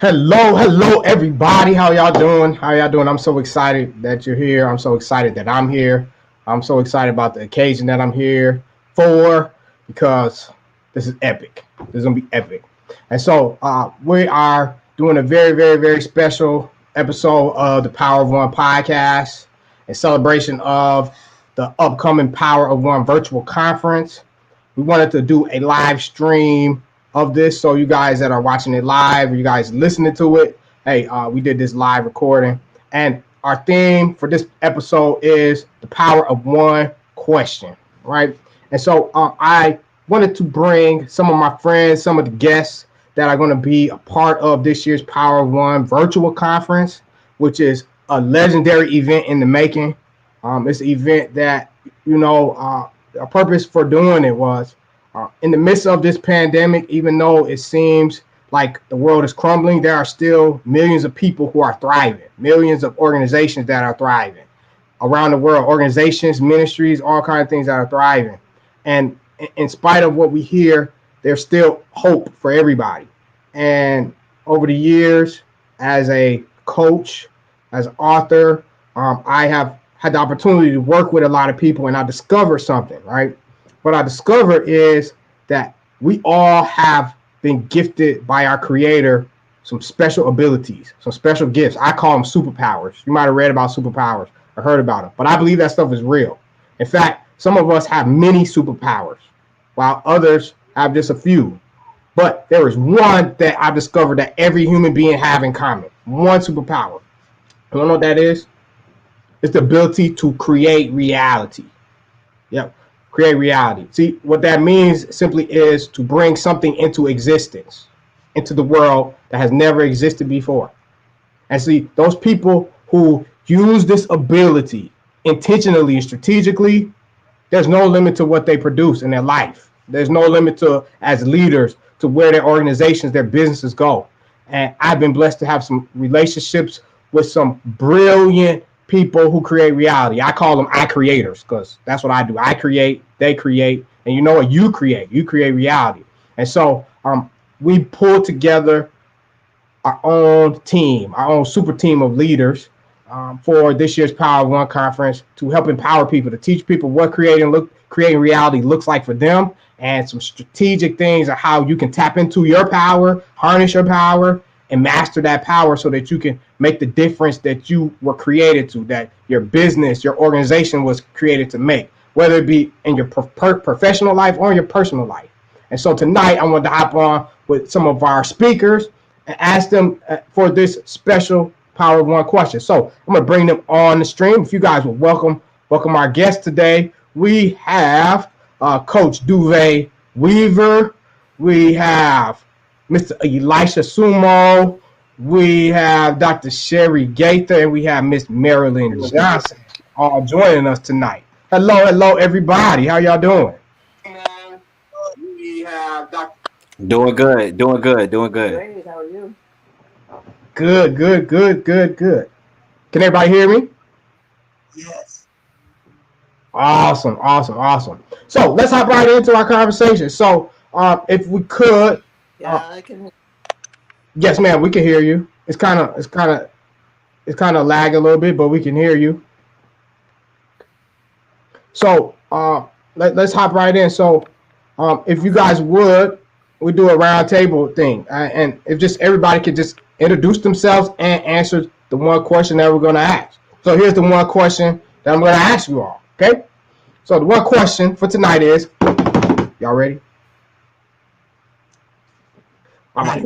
Hello, everybody. How y'all doing? I'm so excited that you're here. I'm so excited that I'm here. I'm so excited about the occasion that I'm here for because this is epic. This is gonna be epic. And so we are doing a very special episode of the Power of One podcast in celebration of the upcoming Power of One virtual conference. We wanted to do a live stream of this, so you guys that are watching it live, or you guys listening to it, hey, we did this live recording, and our theme for this episode is the power of one question, right? And so I wanted to bring some of my friends, some of the guests that are going to be a part of this year's Power of One virtual conference, which is a legendary event in the making. It's an event that, a purpose for doing it was in the midst of this pandemic, even though it seems like the world is crumbling, there are still millions of people who are thriving, millions of organizations that are thriving around the world, organizations, ministries, all kinds of things that are thriving. And in spite of what we hear, there's still hope for everybody. And over the years, as a coach, as an author, I have had the opportunity to work with a lot of people, and I discovered something, right? What I discovered is that we all have been gifted by our creator some special abilities, some special gifts. I call them superpowers. You might have read about superpowers or heard about them, but I believe that stuff is real. In fact, some of us have many superpowers, while others have just a few. But there is one that I've discovered that every human being have in common. One superpower. You don't know what that is? It's the ability to create reality. Yep. Create reality. See, what that means simply is to bring something into existence, into the world that has never existed before. And see, those people who use this ability intentionally and strategically, there's no limit to what they produce in their life. There's no limit to, as leaders, to where their organizations, their businesses go. And I've been blessed to have some relationships with some brilliant people who create reality. I call them I creators because that's what I do. I create, they create, and you know what? You create reality. And so we pulled together our own team, our own super team of leaders for this year's Power of One conference to help empower people, to teach people what creating reality looks like for them, and some strategic things of how you can tap into your power, harness your power, and master that power so that you can make the difference that you were created to, that your business, your organization was created to make, whether it be in your professional life or in your personal life. And so tonight I want to hop on with some of our speakers and ask them for this special Power of One question. So I'm going to bring them on the stream. If you guys will welcome our guest today. We have Coach Duve Weaver. We have Mr. Elisha Sumo, we have Dr. Sherry Gaither, and we have Miss Marilyn Johnson all joining us tonight. Hello, everybody. How y'all doing? We have Dr. Doing good. Great, how are you? Good. Can everybody hear me? Yes. Awesome. So let's hop right into our conversation. So if we could. Yeah, I can. Yes, ma'am, we can hear you. It's kind of lag a little bit, but we can hear you. So let's hop right in. So if you guys would, we do a round table thing, and if just everybody could just introduce themselves and answer the one question that we're going to ask. So here's the one question that I'm going to ask you all. Okay. So the one question for tonight is, y'all ready? All right.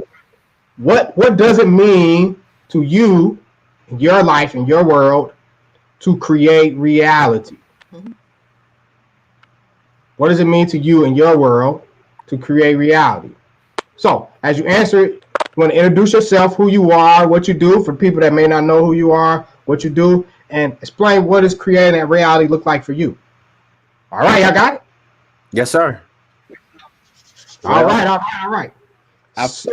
What does it mean to you in your life, in your world, to create reality? Mm-hmm. What does it mean to you in your world to create reality? So as you answer it, you want to introduce yourself, who you are, what you do, for people that may not know who you are, what you do, and explain what does creating that reality look like for you. All right, y'all got it? Yes, sir. All right. So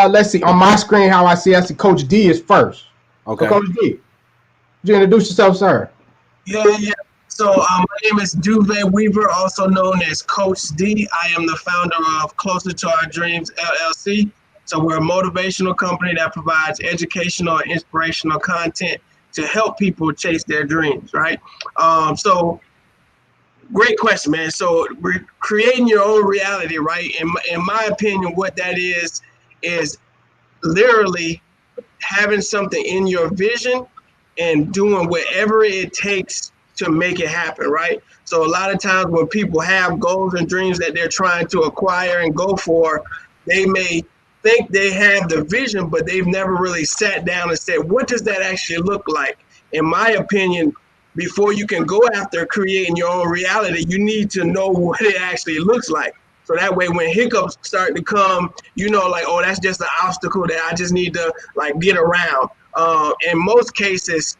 let's see. On my screen, how I see Coach D is first. Okay. So Coach D, would you introduce yourself, sir? Yeah. So my name is Duve Weaver, also known as Coach D. I am the founder of Closer to Our Dreams LLC. So we're a motivational company that provides educational and inspirational content to help people chase their dreams, right? So great question, man. So we're creating your own reality, right? In my opinion, what that is literally having something in your vision and doing whatever it takes to make it happen, right? So a lot of times when people have goals and dreams that they're trying to acquire and go for, they may think they have the vision, but they've never really sat down and said, what does that actually look like? In my opinion, before you can go after creating your own reality, you need to know what it actually looks like. So that way, when hiccups start to come, you know, like, oh, that's just an obstacle that I just need to like get around. In most cases,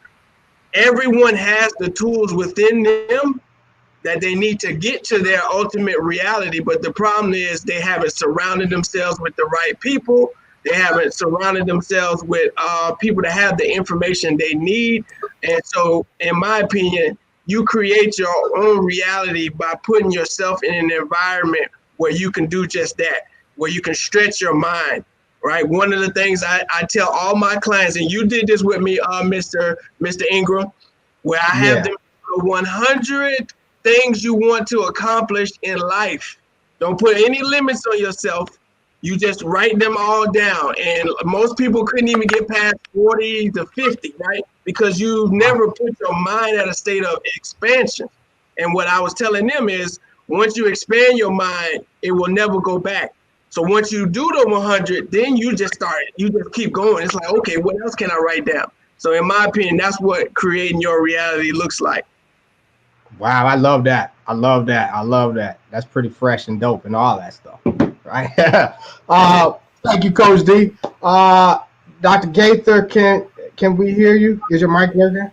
everyone has the tools within them that they need to get to their ultimate reality. But the problem is they haven't surrounded themselves with the right people. They haven't surrounded themselves with people that have the information they need. And so, in my opinion, you create your own reality by putting yourself in an environment where you can do just that, where you can stretch your mind, right? One of the things I tell all my clients, and you did this with me, Mr. Ingram, where I have Yeah. them 100 things you want to accomplish in life. Don't put any limits on yourself. You just write them all down. And most people couldn't even get past 40 to 50, right? Because you've never put your mind at a state of expansion. And what I was telling them is once you expand your mind, it will never go back. So once you do the 100, then you just keep going. It's like, okay, what else can I write down? So in my opinion, that's what creating your reality looks like. Wow, I love that. I love that. I love that. That's pretty fresh and dope and all that stuff. Right. Thank you, Coach D. Dr. Gaither, can we hear you? Is your mic working?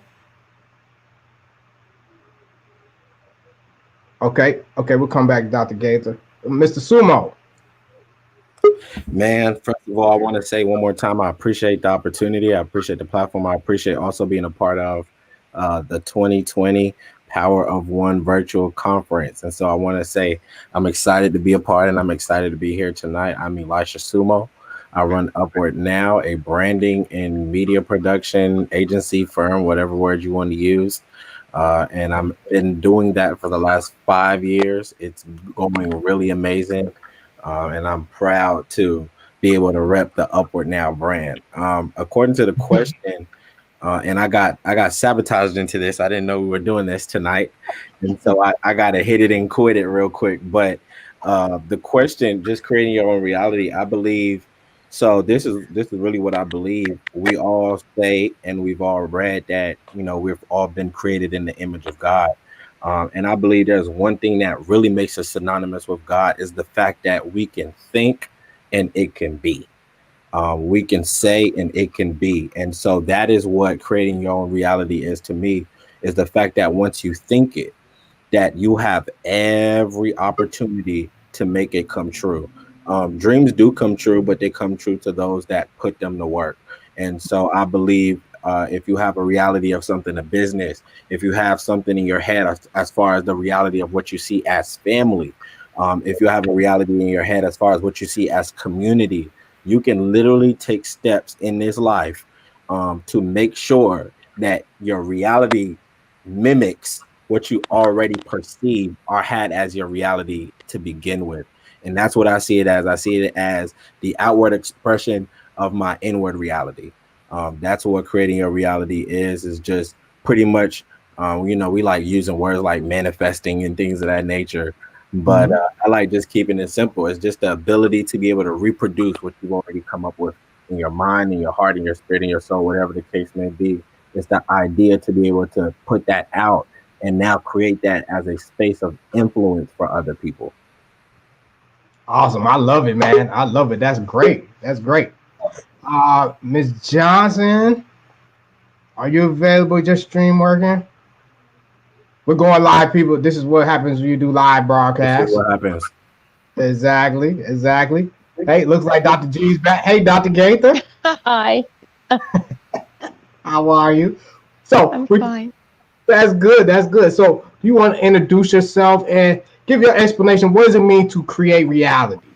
Okay. Okay, we'll come back to Dr. Gaither. Mr. Sumo. Man, first of all, I want to say one more time, I appreciate the opportunity. I appreciate the platform. I appreciate also being a part of the 2020 Power of One virtual conference. And so I want to say I'm excited to be a part and I'm excited to be here tonight. I'm Elisha Sumo. I run Upward Now, a branding and media production agency firm, whatever word you want to use. And I've been doing that for the last 5 years. It's going really amazing. And I'm proud to be able to rep the Upward Now brand. According to the question, and I got sabotaged into this. I didn't know we were doing this tonight, and so I got to hit it and quit it real quick. But the question, just creating your own reality, I believe. So this is really what I believe. We all say, and we've all read that we've all been created in the image of God. And I believe there's one thing that really makes us synonymous with God is the fact that we can think and it can be. We can say and it can be. And so that is what creating your own reality is to me, is the fact that once you think it, that you have every opportunity to make it come true. Dreams do come true, but they come true to those that put them to work. And so I believe if you have a reality of something, a business, if you have something in your head as far as the reality of what you see as family, if you have a reality in your head as far as what you see as community, you can literally take steps in this life to make sure that your reality mimics what you already perceive or had as your reality to begin with. And that's what I see it as. I see it as the outward expression of my inward reality. That's what creating your reality is just pretty much, we like using words like manifesting and things of that nature. But I like just keeping it simple. It's just the ability to be able to reproduce what you've already come up with in your mind, in your heart, in your spirit, in your soul, whatever the case may be. It's the idea to be able to put that out and now create that as a space of influence for other people. Awesome. I love it, man. I love it. That's great. That's great. Ms. Johnson, are you available? Just stream working? We're going live, people. This is what happens when you do live broadcasts. This is what happens. Exactly. Hey, looks like Dr. G's back. Hey, Dr. Gaither. Hi. How are you? So I'm fine. That's good. So you want to introduce yourself and give your explanation. What does it mean to create reality?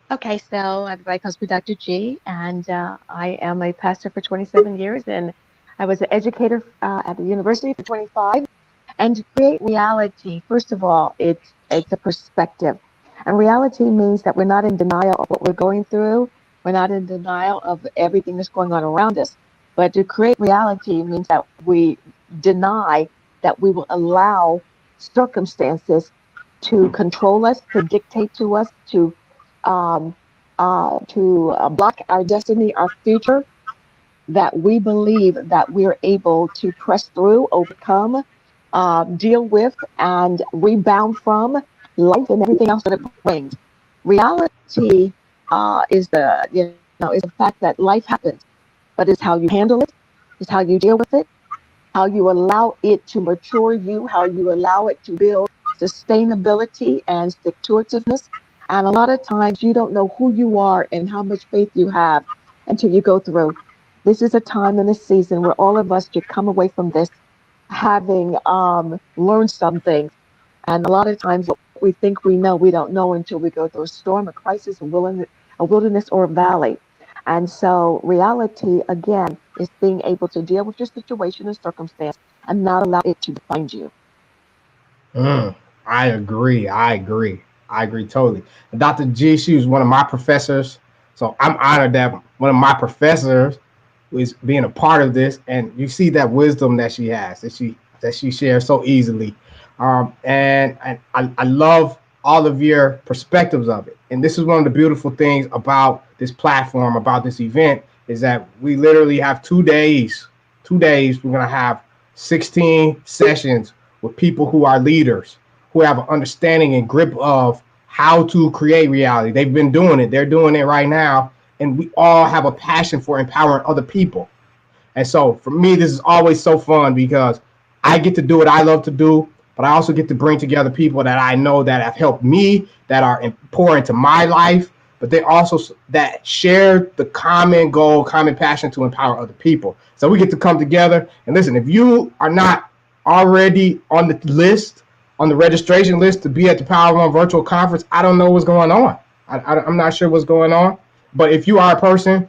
Okay, so everybody calls me Dr. G, and I am a pastor for 27 years, and I was an educator at the university for 25. And to create reality, first of all, it's a perspective, and reality means that we're not in denial of what we're going through. We're not in denial of everything that's going on around us. But to create reality means that we deny that we will allow circumstances to control us, to dictate to us, um, to block our destiny, our future, that we believe that we're able to press through, overcome, deal with, and rebound from life and everything else that it brings. Reality is the fact that life happens, but it's how you handle it, it's how you deal with it, how you allow it to mature you, how you allow it to build sustainability and stick to itiveness. And a lot of times you don't know who you are and how much faith you have until you go through. This is a time and a season where all of us should come away from this having learned some things. And a lot of times what we think we know, we don't know until we go through a storm, a crisis, a wilderness, or a valley. And so reality, again, is being able to deal with your situation and circumstance and not allow it to define you. Mm, I agree. I agree. I agree totally. And Dr. G, she was one of my professors. So I'm honored that one of my professors is being a part of this. And you see that wisdom that she has, that she shares so easily. And I love all of your perspectives of it. And this is one of the beautiful things about this platform, about this event, is that we literally have 2 days. 2 days, we're gonna have 16 sessions with people who are leaders, who have an understanding and grip of how to create reality. They've been doing it, they're doing it right now, and we all have a passion for empowering other people. And so for me, this is always so fun because I get to do what I love to do, but I also get to bring together people that I know that have helped me, that are pour into my life, but they also that share the common goal, common passion to empower other people. So we get to come together and listen. If you are not already on the list, on the registration list to be at the Power One virtual conference, I don't know what's going on. I'm not sure what's going on. But if you are a person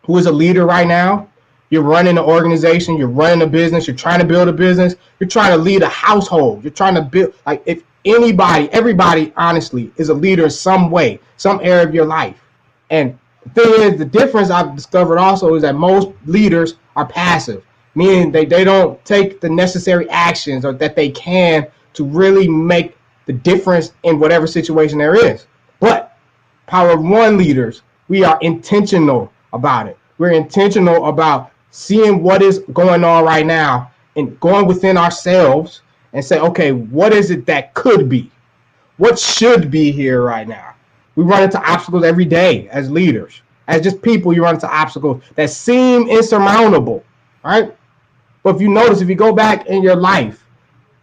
who is a leader right now, you're running an organization, you're running a business, you're trying to build a business, you're trying to lead a household, you're trying to build, like, if everybody honestly is a leader in some way, some area of your life. And the thing is, the difference I've discovered also is that most leaders are passive, meaning they don't take the necessary actions or that they can to really make the difference in whatever situation there is. But Power of One leaders, we are intentional about it. We're intentional about seeing what is going on right now and going within ourselves and say, okay, what is it that could be? What should be here right now? We run into obstacles every day as leaders. As just people, you run into obstacles that seem insurmountable, right? But if you notice, if you go back in your life,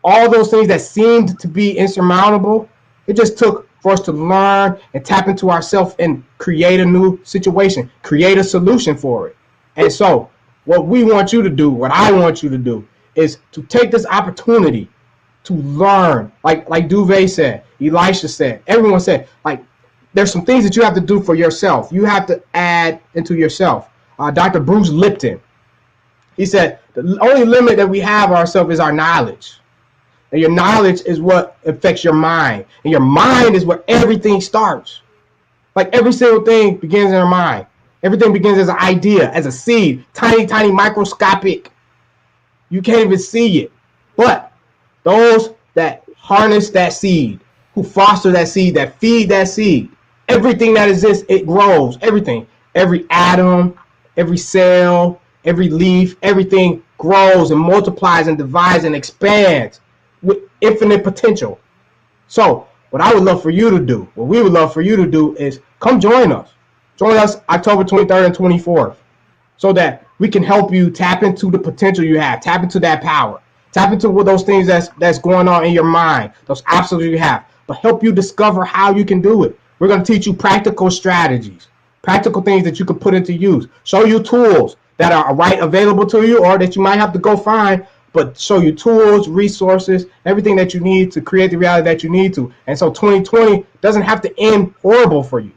all those things that seemed to be insurmountable, it just took for us to learn and tap into ourselves and create a new situation, create a solution for it. And so what we want you to do, what I want you to do, is to take this opportunity to learn, like Duvet said, Elisha said, everyone said, like, there's some things that you have to do for yourself. You have to add into yourself. Dr. Bruce Lipton, he said, the only limit that we have ourselves is our knowledge. And your knowledge is what affects your mind. And your mind is where everything starts. Like, every single thing begins in our mind. Everything begins as an idea, as a seed, tiny, tiny, microscopic. You can't even see it. But those that harness that seed, who foster that seed, that feed that seed, everything that exists, it grows. Everything, every atom, every cell, every leaf, everything grows and multiplies and divides and expands with infinite potential. So what I would love for you to do, what we would love for you to do, is come join us. Join us October 23rd and 24th, so that we can help you tap into the potential you have, tap into that power, tap into what those things that's going on in your mind, those obstacles you have, but help you discover how you can do it. We're going to teach you practical strategies, practical things that you can put into use, show you tools that are right available to you or that you might have to go find, but show you tools, resources, everything that you need to create the reality that you need to. And so 2020 doesn't have to end horrible for you.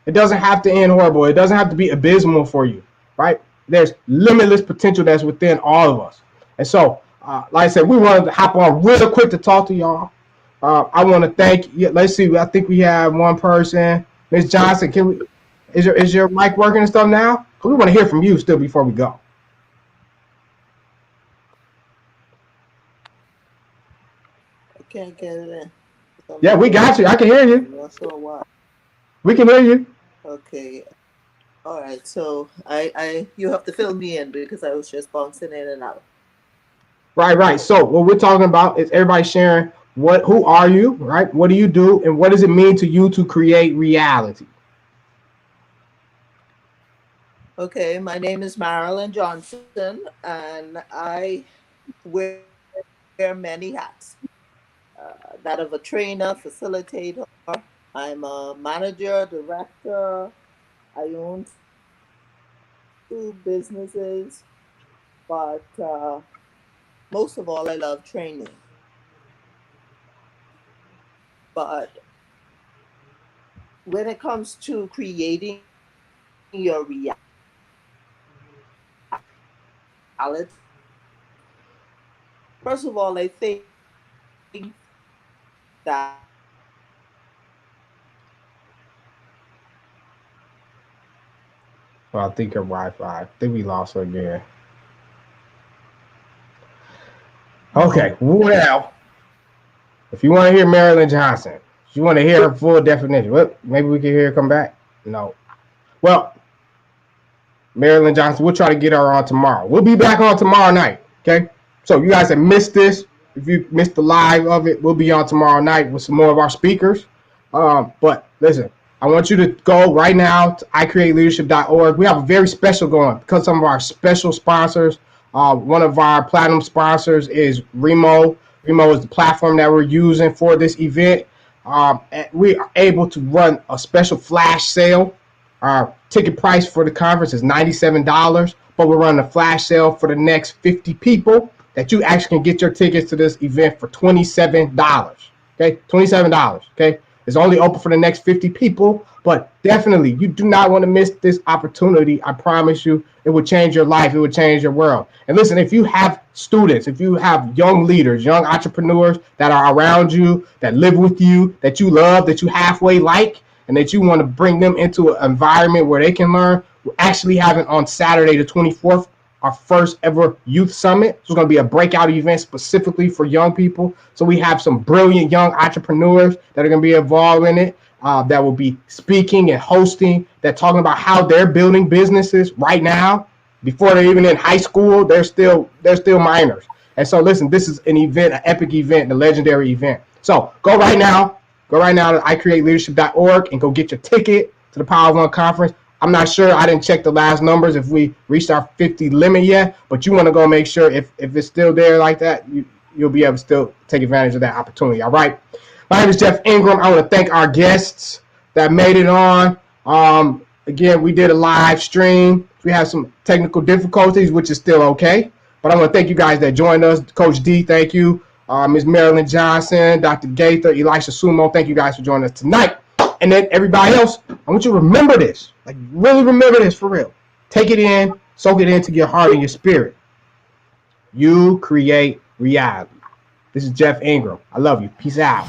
It doesn't have to end horrible. It doesn't have to be abysmal for you, right? There's limitless potential that's within all of us. And so, like I said, we wanted to hop on real quick to talk to y'all. I want to thank you. Let's see. I think we have one person. Ms. Johnson, can we? Is your mic working and stuff now? We want to hear from you still before we go. I can't get it in. Yeah, we got you. I can hear you. I'm not sure why. We can hear you. Okay. All right. So you have to fill me in because I was just bouncing in and out. Right. So what we're talking about is everybody sharing who are you, right? What do you do, and what does it mean to you to create reality? Okay, my name is Marilyn Johnson, and I wear many hats. That of a trainer, facilitator. I'm a manager, director. I own 2 businesses, but most of all, I love training. But when it comes to creating your reality, first of all, I think that Well, I think her Wi-Fi. I think we lost her again. Okay, well, if you want to hear Marilyn Johnson, if you want to hear her full definition, well, maybe we can hear her come back. No. Well, Marilyn Johnson, we'll try to get her on tomorrow. We'll be back on tomorrow night, okay? So you guys have missed this. If you missed the live of it, we'll be on tomorrow night with some more of our speakers. But listen, I want you to go right now to icreateleadership.org. We have a very special going because some of our special sponsors. One of our platinum sponsors is Remo. Remo is the platform that we're using for this event. And we are able to run a special flash sale. Our ticket price for the conference is $97, but we're running a flash sale for the next 50 people that you actually can get your tickets to this event for $27. Okay, $27. Okay, it's only open for the next 50 people, but definitely you do not want to miss this opportunity. I promise you, it will change your life. It will change your world. And listen, if you have students, if you have young leaders, young entrepreneurs that are around you, that live with you, that you love, that you halfway like, and that you want to bring them into an environment where they can learn, we're actually having on Saturday the 24th our first ever youth summit. So it's going to be a breakout event specifically for young people. So we have some brilliant young entrepreneurs that are going to be involved in it, that will be speaking and hosting, that talking about how they're building businesses right now. Before they're even in high school, they're still minors. And so listen, this is an event, an epic event, a legendary event. So go right now to icreateleadership.org and go get your ticket to the Power of One conference. I'm not sure. I didn't check the last numbers if we reached our 50 limit yet, but you want to go make sure if it's still there like that, you'll be able to still take advantage of that opportunity. All right. My name is Jeff Ingram. I want to thank our guests that made it on. Again, we did a live stream. We had some technical difficulties, which is still okay. But I want to thank you guys that joined us. Coach D, thank you. Ms. Marilyn Johnson, Dr. Gaither, Elisha Sumo, thank you guys for joining us tonight. And then everybody else, I want you to remember this. Like, really remember this for real. Take it in, soak it into your heart and your spirit. You create reality. This is Jeff Ingram. I love you. Peace out.